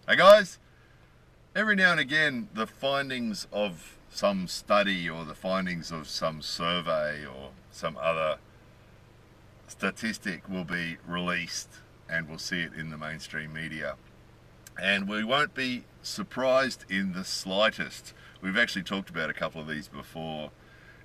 Hey guys, every now and again the findings of some study or the findings of some survey or some other statistic will be released and we'll see it in the mainstream media. And we won't be surprised in the slightest. We've actually talked about a couple of these before,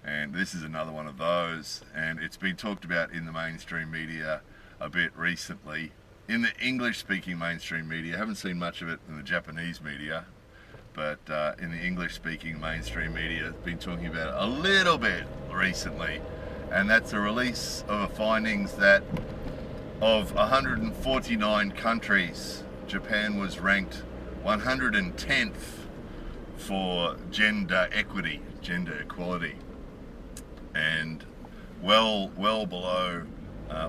and this is another one of those, and it's been talked about in the mainstream media a bit recently. In the English-speaking mainstream media, I haven't seen much of it in the Japanese media, but in the English-speaking mainstream media, it's been talking about it a little bit recently, and that's a release of a findings that of 149 countries, Japan was ranked 110th for gender equity, gender equality, and well below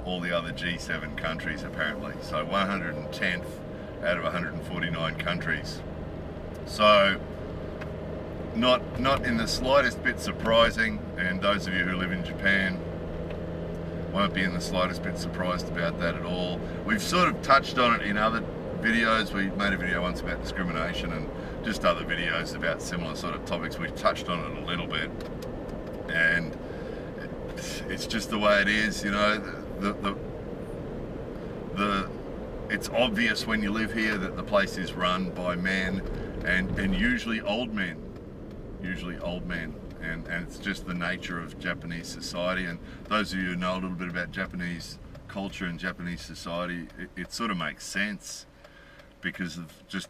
all the other G7 countries apparently. So 110th out of 149 countries. So not in the slightest bit surprising, and those of you who live in Japan won't be in the slightest bit surprised about that at all. We've sort of touched on it in other videos. We made a video once about discrimination and just other videos about similar sort of topics. We've touched on it a little bit, and it's just the way it is, you know. It's obvious when you live here that the place is run by men and usually old men, and it's just the nature of Japanese society. And those of you who know a little bit about Japanese culture and Japanese society, it sort of makes sense because of just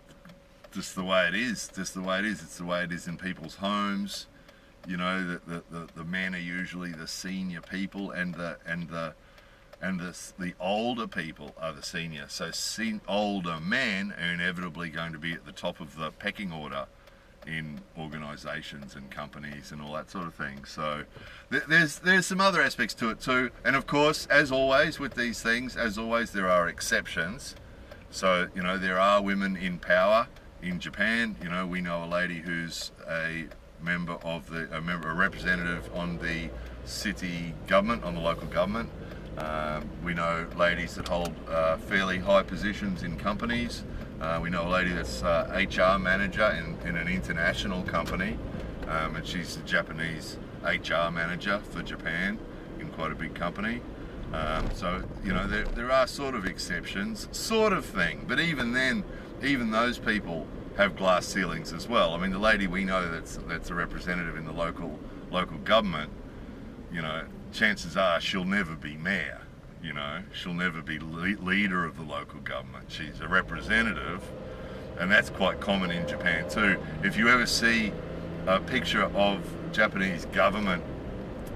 the way it is. It's the way it is in people's homes. You know, the men are usually the senior people, and the older people are the senior. So older men are inevitably going to be at the top of the pecking order in organisations and companies and all that sort of thing. So there's some other aspects to it too. And of course, as always with these things, there are exceptions. So, you know, there are women in power in Japan. You know, we know a lady who's a representative on the city government, on the local government. We know ladies that hold fairly high positions in companies. We know a lady that's HR manager in an international company, and she's the Japanese HR manager for Japan in quite a big company. So, you know, there are sort of exceptions, sort of thing. But even then, even those people have glass ceilings as well. I mean, the lady we know that's a representative in the local government, you know, chances are she'll never be mayor. You know, she'll never be leader of the local government. She's a representative, and that's quite common in Japan too. If you ever see a picture of Japanese government,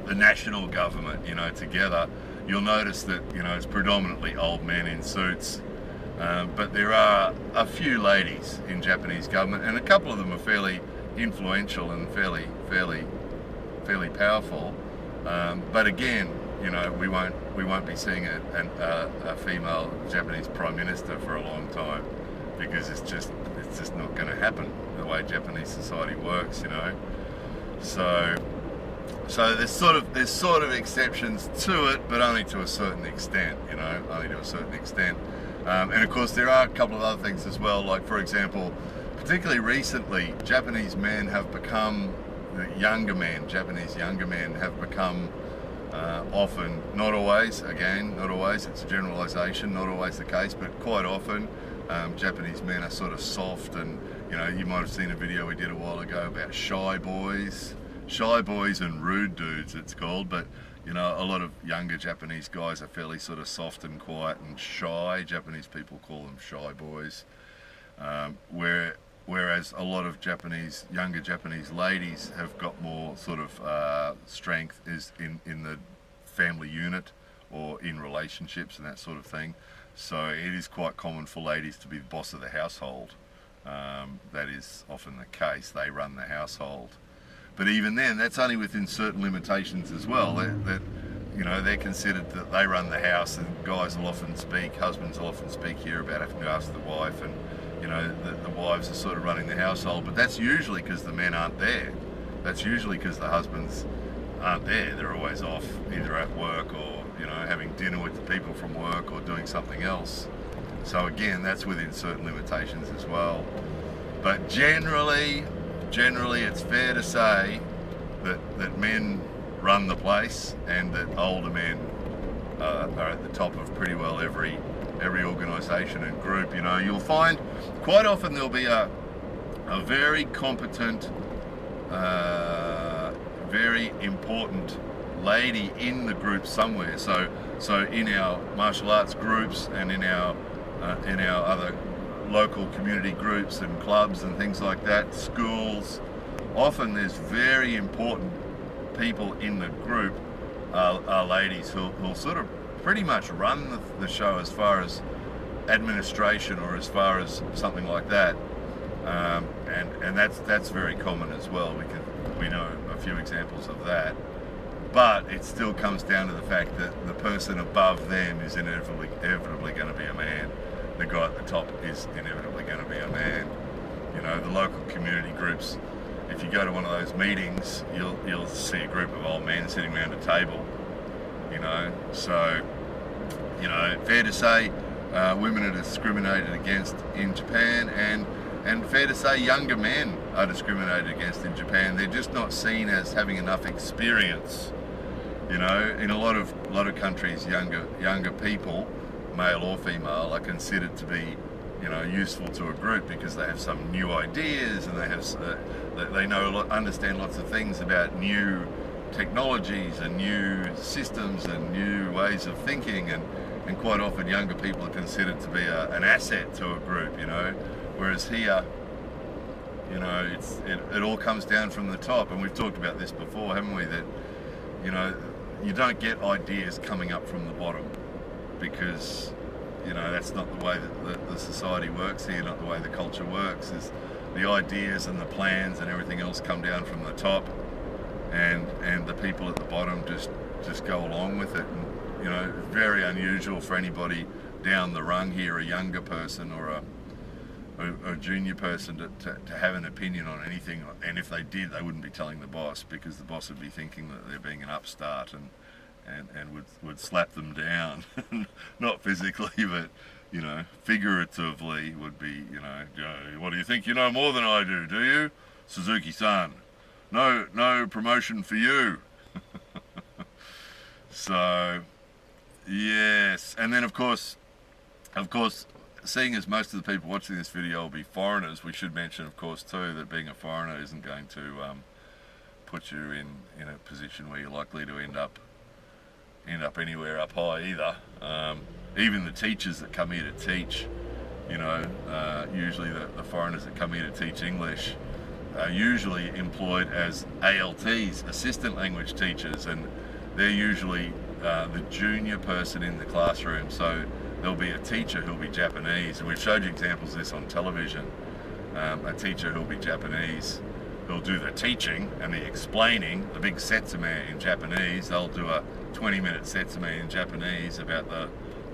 the national government, you know, together, you'll notice that, you know, it's predominantly old men in suits. But there are a few ladies in Japanese government, and a couple of them are fairly influential and fairly powerful. But again, you know, we won't be seeing a female Japanese prime minister for a long time, because it's just not going to happen the way Japanese society works, you know. So there's sort of exceptions to it, but only to a certain extent, you know, and of course there are a couple of other things as well. Like, for example, particularly recently, Japanese younger men have become often, not always, it's a generalization, not always the case, but quite often, Japanese men are sort of soft. And, you know, you might have seen a video we did a while ago about shy boys and rude dudes, it's called. But, you know, a lot of younger Japanese guys are fairly sort of soft and quiet and shy. Japanese people call them shy boys, whereas a lot of younger Japanese ladies have got more sort of strength is in the family unit or in relationships and that sort of thing. So it is quite common for ladies to be the boss of the household. That is often the case. They run the household. But even then, that's only within certain limitations as well. That you know, they're considered that they run the house, and husbands will often speak here about having to ask the wife, and, you know, the wives are sort of running the household. But that's usually because the men aren't there. That's usually because the husbands aren't there. They're always off, either at work or, you know, having dinner with the people from work or doing something else. So again, that's within certain limitations as well. But generally it's fair to say that men run the place, and that older men are at the top of pretty well every organisation and group. You know, you'll find quite often there'll be a very competent, very important lady in the group somewhere. So in our martial arts groups and in our other local community groups and clubs and things like that, schools, often there's very important people in the group are ladies who'll sort of pretty much run the show as far as administration or as far as something like that, and that's very common as well. We know a few examples of that, but it still comes down to the fact that the person above them is inevitably going to be a man. The guy at the top is inevitably going to be a man. You know, the local community groups, if you go to one of those meetings, you'll see a group of old men sitting around a table, you know. So, you know, fair to say women are discriminated against in Japan, and fair to say younger men are discriminated against in Japan. They're just not seen as having enough experience. You know, in a lot of countries, younger people, male or female, are considered to be, you know, useful to a group because they have some new ideas, and they understand lots of things about new technologies and new systems and new ways of thinking, and quite often younger people are considered to be an asset to a group, you know. Whereas here, you know, it all comes down from the top, and we've talked about this before, haven't we? That, you know, you don't get ideas coming up from the bottom, because, you know, that's not the way that the society works here, not the way the culture works. Is the ideas and the plans and everything else come down from the top, and the people at the bottom just go along with it. And, you know, very unusual for anybody down the rung here, a younger person or a junior person to have an opinion on anything, and if they did, they wouldn't be telling the boss, because the boss would be thinking that they're being an upstart and would slap them down. Not physically, but, you know, figuratively would be, you know, what do you think? You know more than I do you? Suzuki-san. No promotion for you. So, yes. And then, of course, seeing as most of the people watching this video will be foreigners, we should mention, of course, too, that being a foreigner isn't going to put you in a position where you're likely to end up anywhere up high either. Even the teachers that come here to teach, you know, usually the foreigners that come here to teach English are usually employed as ALTs, assistant language teachers, and they're usually the junior person in the classroom. So there'll be a teacher who'll be Japanese, and we've showed you examples of this on television. A teacher who'll be Japanese, who'll do the teaching and the explaining, the big setsume in Japanese. They'll do a 20-minute setsume in Japanese about the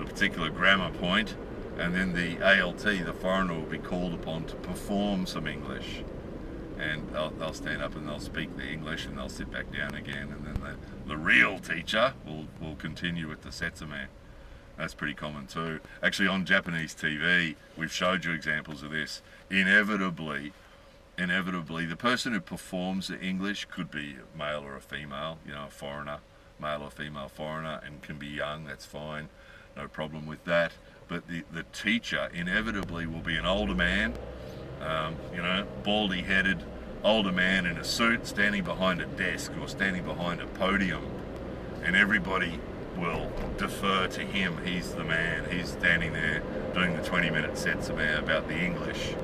particular grammar point, and then the ALT, the foreigner, will be called upon to perform some English, and they'll stand up and they'll speak the English, and they'll sit back down again, and then the real teacher will continue with the setsume. That's pretty common too. Actually, on Japanese TV, we've showed you examples of this. Inevitably, the person who performs the English could be a male or a female, you know, a foreigner, male or female foreigner, and can be young, that's fine, no problem with that. But the teacher inevitably will be an older man, you know, baldy-headed, older man in a suit, standing behind a desk or standing behind a podium, and everybody will defer to him. He's the man. He's standing there doing the 20-minute setsume about the English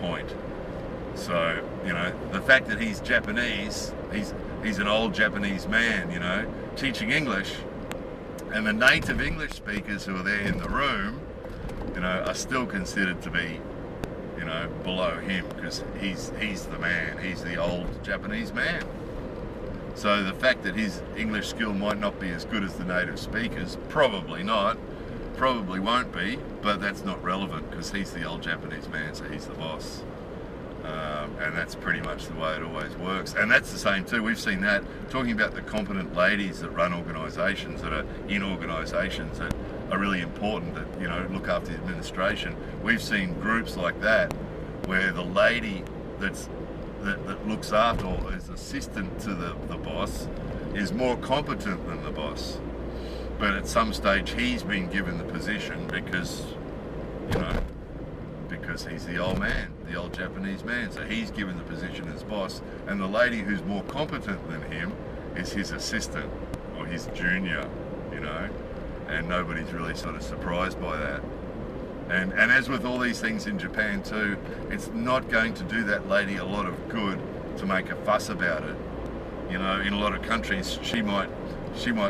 point. So, you know, the fact that he's Japanese, he's an old Japanese man, you know, teaching English, and the native English speakers who are there in the room, you know, are still considered to be, you know, below him, because he's the man. He's the old Japanese man. So the fact that his English skill might not be as good as the native speakers, probably not, probably won't be, but that's not relevant, because he's the old Japanese man, so he's the boss. And that's pretty much the way it always works. And that's the same too, we've seen that, talking about the competent ladies that run organisations, that are in organisations that are really important that, you know, look after the administration. We've seen groups like that where the lady that looks after or is assistant to the boss is more competent than the boss. But at some stage he's been given the position because, you know, because he's the old man, the old Japanese man. So he's given the position as boss, and the lady who's more competent than him is his assistant or his junior, you know, and nobody's really sort of surprised by that. And as with all these things in Japan too, it's not going to do that lady a lot of good to make a fuss about it. You know, in a lot of countries, she might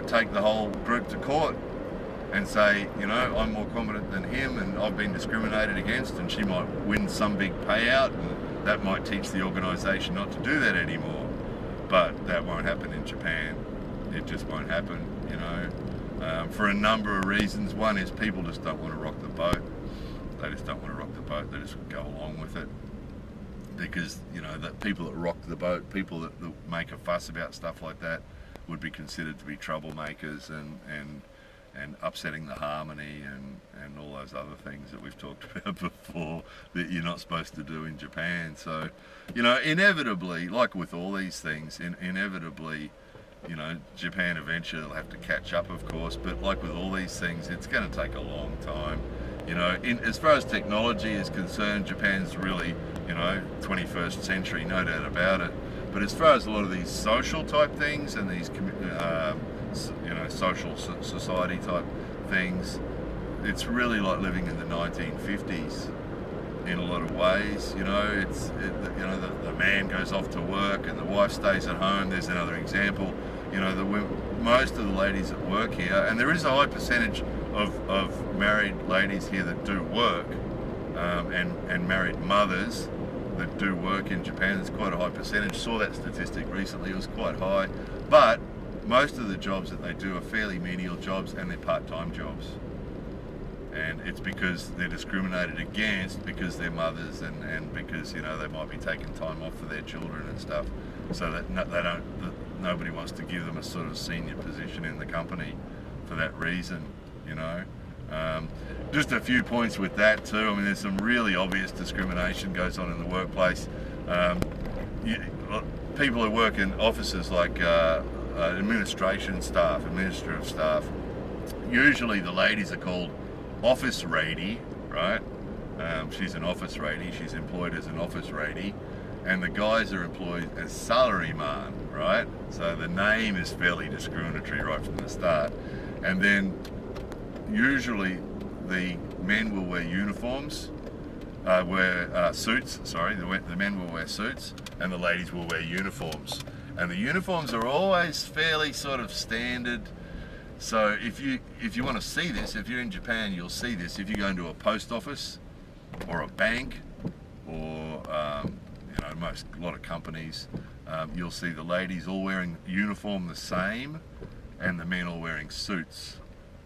take the whole group to court and say, you know, I'm more competent than him and I've been discriminated against, and she might win some big payout, and that might teach the organisation not to do that anymore. But that won't happen in Japan. It just won't happen, you know, for a number of reasons. One is people just don't want to rock the boat. They just don't want to rock the boat. They just go along with it. Because, you know, the people that rock the boat, people that make a fuss about stuff like that, would be considered to be troublemakers and upsetting the harmony and all those other things that we've talked about before that you're not supposed to do in Japan. So, you know, inevitably, like with all these things, inevitably, you know, Japan eventually will have to catch up, of course, but like with all these things, it's going to take a long time. You know, as far as technology is concerned, Japan's really, you know, 21st century, no doubt about it. But as far as a lot of these social type things and these, you know, social society type things, it's really like living in the 1950s in a lot of ways. You know, you know, the man goes off to work and the wife stays at home. There's another example. You know, most of the ladies that work here, and there is a high percentage of married ladies here that do work, and married mothers that do work in Japan. It's quite a high percentage. Saw that statistic recently. It was quite high. But most of the jobs that they do are fairly menial jobs, and they're part-time jobs. And it's because they're discriminated against because they're mothers and because, you know, they might be taking time off for their children and stuff. So that nobody wants to give them a sort of senior position in the company for that reason, you know. Just a few points with that too. I mean, there's some really obvious discrimination goes on in the workplace. People who work in offices like administrative staff, usually the ladies are called office lady, right? She's an office lady, she's employed as an office lady, and the guys are employed as salaryman, right? So the name is fairly discriminatory right from the start. And then usually the men will wear uniforms, suits, sorry, the men will wear suits and the ladies will wear uniforms. And the uniforms are always fairly sort of standard. So if you want to see this, if you're in Japan, you'll see this. If you go into a post office or a bank or you know, a lot of companies, you'll see the ladies all wearing uniform the same and the men all wearing suits.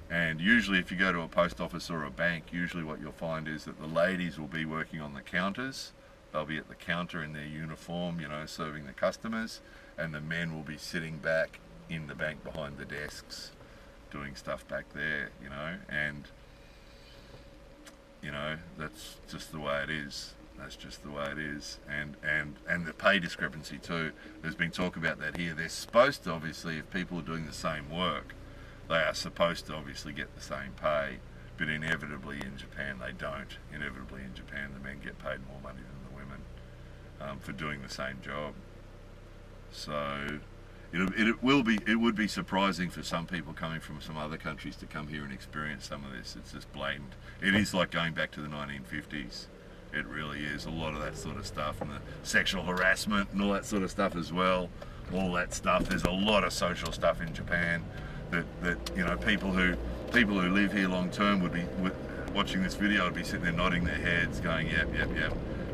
And usually if you go to a post office or a bank, usually what you'll find is that the ladies will be working on the counters. They'll be at the counter in their uniform, you know, serving the customers, and the men will be sitting back in the bank behind the desks doing stuff back there, you know. And you know, that's just the way it is. That's just the way it is. And the pay discrepancy too. There's been talk about that here. They're supposed to, obviously, if people are doing the same work, they are supposed to obviously get the same pay, but inevitably in Japan they don't. Inevitably in Japan the men get paid more money than the women for doing the same job. So it would be surprising for some people coming from some other countries to come here and experience some of this. It's just blatant. It is like going back to the 1950s. It really is. A lot of that sort of stuff, and the sexual harassment and all that sort of stuff as well. All that stuff. There's a lot of social stuff in Japan that you know, people who live here long term would watching this video, would be sitting there nodding their heads, going yep,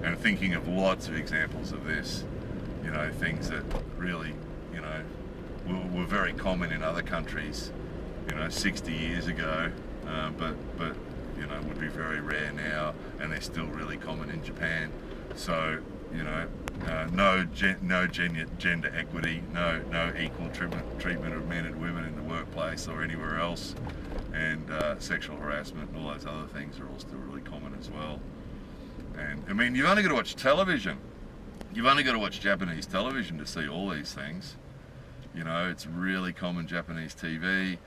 and thinking of lots of examples of this. You know, things that really, you know, were very common in other countries, you know, 60 years ago, but you know, would be very rare now, and they're still really common in Japan. So, you know, no gender equity, no equal treatment of men and women in the workplace or anywhere else. and sexual harassment and all those other things are all still really common as well. And I mean, you've only got to watch television. You've only got to watch Japanese television to see all these things. You know, it's really common Japanese TV.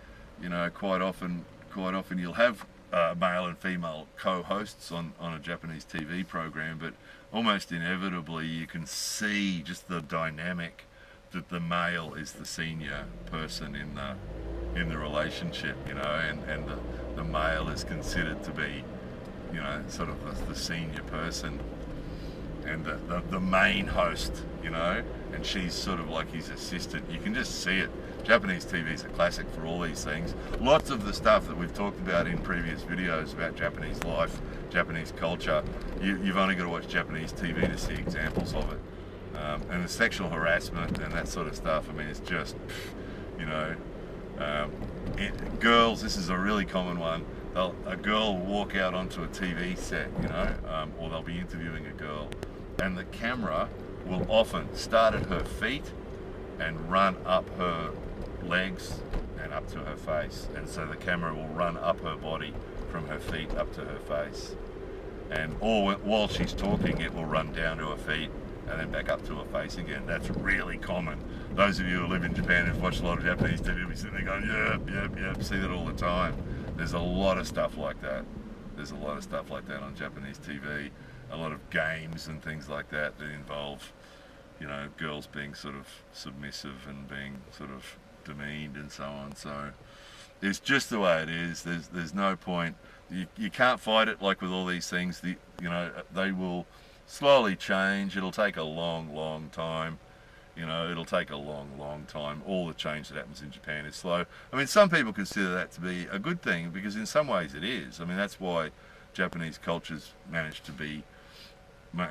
You know, quite often you'll have male and female co-hosts on a Japanese TV program, but almost inevitably you can see just the dynamic that the male is the senior person in the relationship, you know, and the male is considered to be, you know, sort of the senior person and the main host, you know, and she's sort of like his assistant. You can just see it. Japanese TV is a classic for all these things. Lots of the stuff that we've talked about in previous videos about Japanese life, Japanese culture, you've only got to watch Japanese TV to see examples of it. And the sexual harassment and that sort of stuff, I mean, it's just, you know, girls, this is a really common one. A girl will walk out onto a TV set, you know, or they'll be interviewing a girl, and the camera will often start at her feet and run up her legs and up to her face, and so the camera will run up her body from her feet up to her face, and while she's talking it will run down to her feet and then back up to her face again. That's really common. Those of you who live in Japan and have watched a lot of Japanese TV will be sitting there going, yep, see that all the time. There's a lot of stuff like that. There's a lot of stuff like that on Japanese TV. A lot of games and things like that involve, you know, girls being sort of submissive and being sort of demeaned and so on. So it's just the way it is. There's no point. You can't fight it like with all these things. You know, they will slowly change. It'll take a long time. You know, it'll take a long time. All the change that happens in Japan is slow. I mean, some people consider that to be a good thing because in some ways it is. I mean, that's why Japanese culture's managed to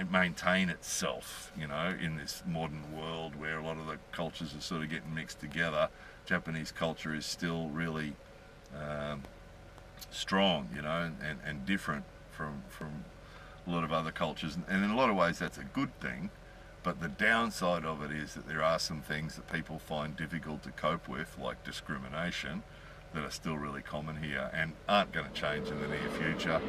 maintain itself, you know, in this modern world where a lot of the cultures are sort of getting mixed together. Japanese culture is still really strong, you know, and different from a lot of other cultures. And in a lot of ways that's a good thing. But the downside of it is that there are some things that people find difficult to cope with, like discrimination, that are still really common here and aren't going to change in the near future.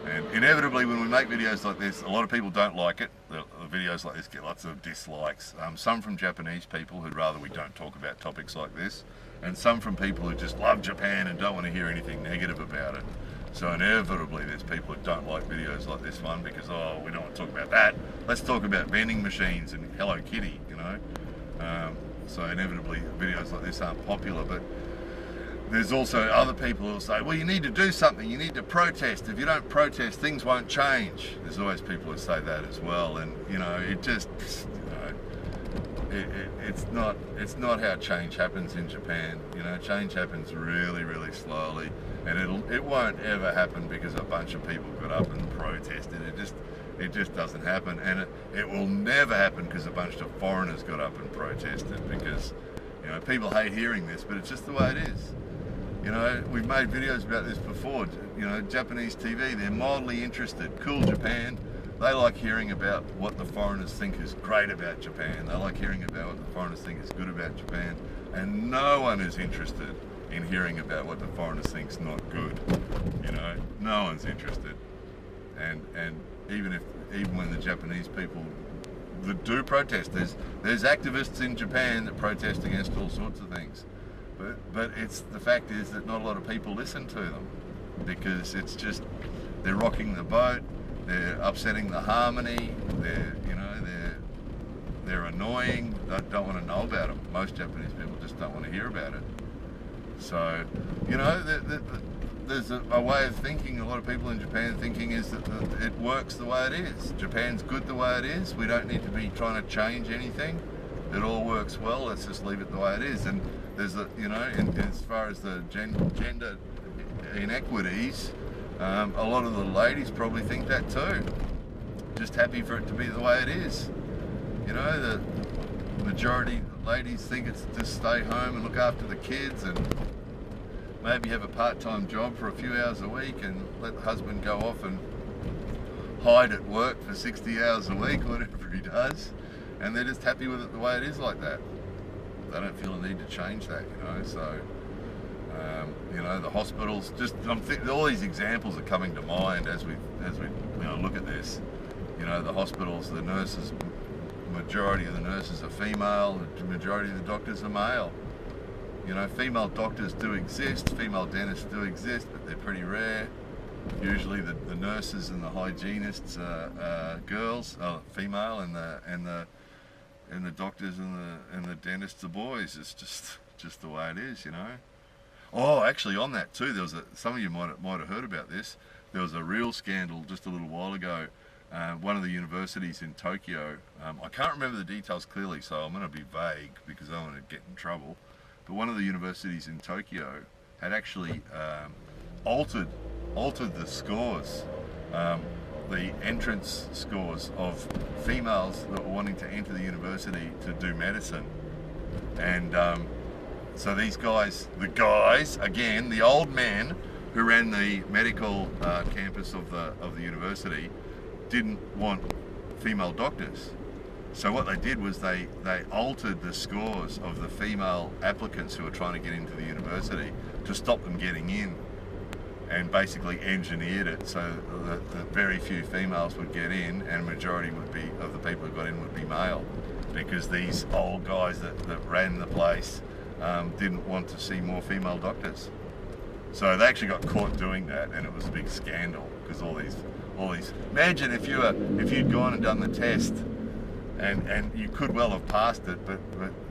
And inevitably, when we make videos like this, a lot of people don't like it. The videos like this get lots of dislikes. Some from Japanese people who'd rather we don't talk about topics like this, and some from people who just love Japan and don't want to hear anything negative about it. So inevitably there's people that don't like videos like this one because, oh, we don't want to talk about that. Let's talk about vending machines and Hello Kitty, you know. So inevitably videos like this aren't popular, but there's also other people who will say, well, you need to do something, you need to protest. If you don't protest, things won't change. There's always people who say that as well, and, you know, it just, you know, it's not how change happens in Japan. You know, change happens really slowly, and it won't ever happen because a bunch of people got up and protested. It just doesn't happen, and it will never happen because a bunch of foreigners got up and protested, because, you know, people hate hearing this, but it's just the way it is. You know, we've made videos about this before. You know, Japanese TV, they're mildly interested. Cool Japan. They like hearing about what the foreigners think is great about Japan. They like hearing about what the foreigners think is good about Japan. And no one is interested in hearing about what the foreigners think is not good. You know, no one's interested. And even when the Japanese people that do protest, there's activists in Japan that protest against all sorts of things. But the fact is that not a lot of people listen to them, because it's just, they're rocking the boat. They're upsetting the harmony. They're annoying. They don't want to know about them. Most Japanese people just don't want to hear about it. So, you know, there's a way of thinking. A lot of people in Japan thinking is that it works the way it is. Japan's good the way it is. We don't need to be trying to change anything. It all works well. Let's just leave it the way it is. And there's as far as the gender inequities. A lot of the ladies probably think that too. Just happy for it to be the way it is. You know, the majority of ladies think it's just stay home and look after the kids and maybe have a part-time job for a few hours a week and let the husband go off and hide at work for 60 hours a week or whatever he does. And they're just happy with it the way it is like that. They don't feel a need to change that, you know, so... You know, the hospitals. Just all these examples are coming to mind as we look at this. You know, the hospitals, the nurses. Majority of the nurses are female. The majority of the doctors are male. You know, female doctors do exist. Female dentists do exist, but they're pretty rare. Usually, the nurses and the hygienists are girls, female, and the doctors and the dentists are boys. It's just the way it is, you know. Oh, actually, on that too, there was some of you might have heard about this. There was a real scandal just a little while ago. One of the universities in Tokyo. I can't remember the details clearly, so I'm going to be vague because I don't want to get in trouble. But one of the universities in Tokyo had actually altered the scores, the entrance scores of females that were wanting to enter the university to do medicine. And so these guys, again, the old men who ran the medical campus of the university, didn't want female doctors. So what they did was they altered the scores of the female applicants who were trying to get into the university to stop them getting in, and basically engineered it so that very few females would get in, and a majority of the people who got in would be male, because these old guys that ran the place didn't want to see more female doctors. So they actually got caught doing that, and it was a big scandal because all these. Imagine if you'd gone and done the test, and you could well have passed it, but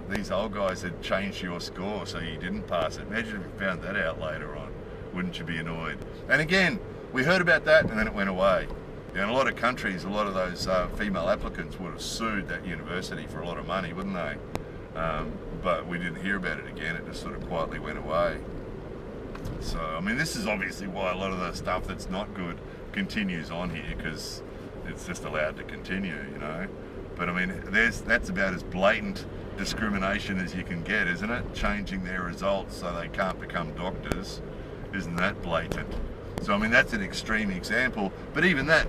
these old guys had changed your score so you didn't pass it. Imagine if you found that out later on. Wouldn't you be annoyed? And again, we heard about that, and then it went away. You know, in a lot of countries, a lot of those female applicants would have sued that university for a lot of money, wouldn't they? But we didn't hear about it again. It just sort of quietly went away. So, I mean, this is obviously why a lot of the stuff that's not good continues on here, because it's just allowed to continue, you know. But I mean, that's about as blatant discrimination as you can get, isn't it? Changing their results so they can't become doctors, isn't that blatant? So I mean, that's an extreme example. But even that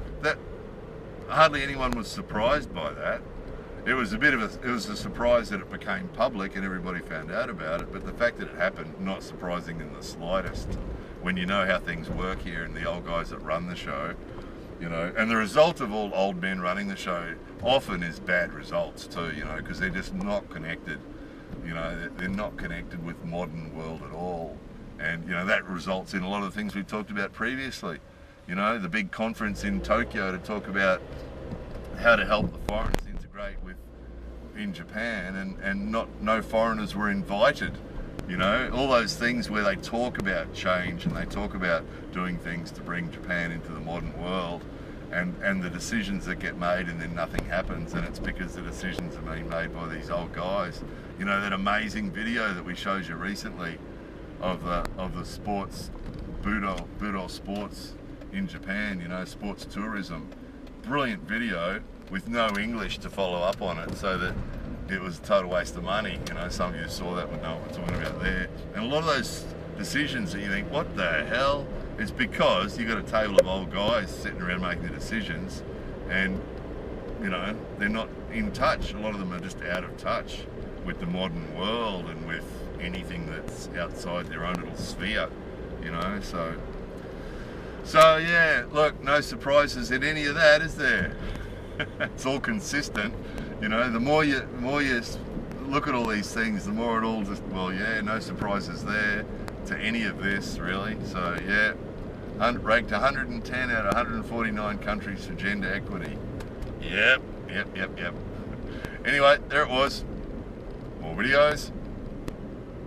hardly anyone was surprised by that. It was a surprise that it became public and everybody found out about it. But the fact that it happened, not surprising in the slightest, when you know how things work here and the old guys that run the show, you know. And the result of all old men running the show often is bad results too, you know, because they're just not connected. You know, they're not connected with modern world at all. And, you know, that results in a lot of the things we've talked about previously. You know, the big conference in Tokyo to talk about how to help the foreigners integrate in Japan, and no foreigners were invited. You know, all those things where they talk about change and they talk about doing things to bring Japan into the modern world, and the decisions that get made and then nothing happens, and it's because the decisions are being made by these old guys. You know, that amazing video that we showed you recently of the sports, Budo sports in Japan, you know, sports tourism. Brilliant video with no English to follow up on it, so that it was a total waste of money. You know, some of you saw that would know what we're talking about there. And a lot of those decisions that you think, what the hell? It's because you've got a table of old guys sitting around making the decisions, and, you know, they're not in touch. A lot of them are just out of touch with the modern world and with anything that's outside their own little sphere, you know. So yeah, look, no surprises in any of that, is there? It's all consistent, you know. The more you look at all these things, the more it all just, well, yeah, no surprises there to any of this, really. So yeah, ranked 110 out of 149 countries for gender equity. Yep. Anyway, there it was. More videos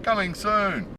coming soon.